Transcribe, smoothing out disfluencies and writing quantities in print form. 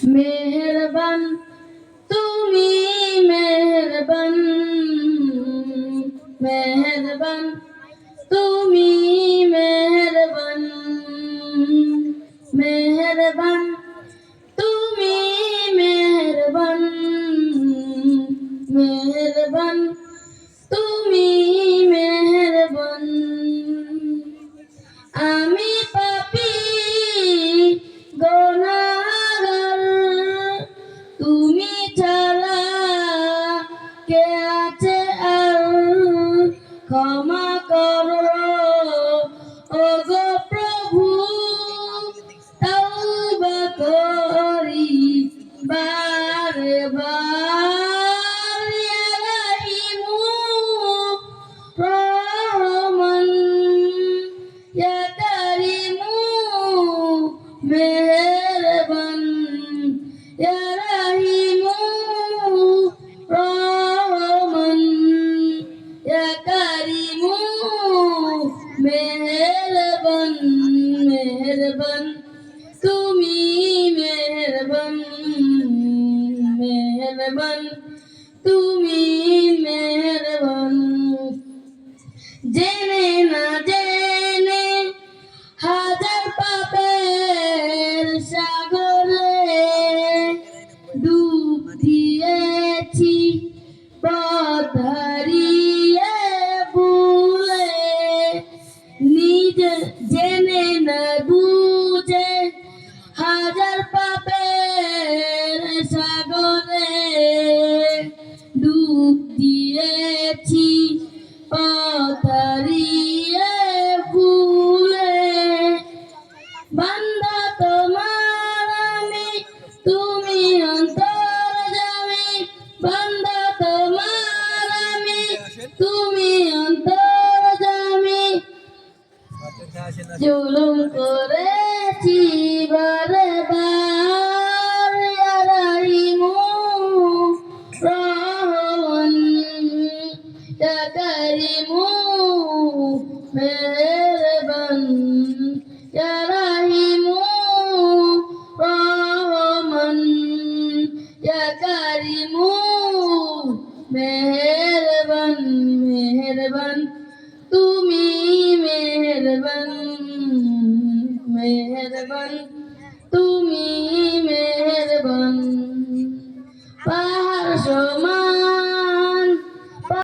মেহেরবান তুমি মেহেরবান মেহেরবান তুমি মেহেরবান মেহেরবান তুমি মেহেরবান মেহেরবান তুমি মেহেরবান আমি পাপী গুনাহগার তুমি ছাড়া কে আছে আর ক্ষমা করো ওগো প্রভু তওবা করি বারে বার ইয়া রাহিমু রহমান ইয়া কারিমু মেহেরবান ইয়া রাহিমু রহমান ইয়া কারিমু মেহেরবান মেহেরবান তুমি মেহেরবান মেহেরবান তুমি মেহেরবান জেনে না জেনে হাজার পাপের সাগরে ডুব দিয়েছি পথ হারিয়ে ভুলে নিজে জেনে না বুঝে হাজার পাপের সাগরে ডুব দিয়েছি পথ হারিয়ে ভুলে বান্দা তোমার আমি তুমি অন্তর্যামী বান্দা তোমার আমি তুমি অন্তর্যামী জুলুম করেছি বারে বার ইয়া রাহিমু রহমান ইয়া কারিমু মেহেরবান ইয়া রাহিমু রহমান ইয়া কারিমু মেহেরবান মেহেরবান তুমি মেহেরবান মেহেরবান তুমি মেহেরবান পাহাড় সমান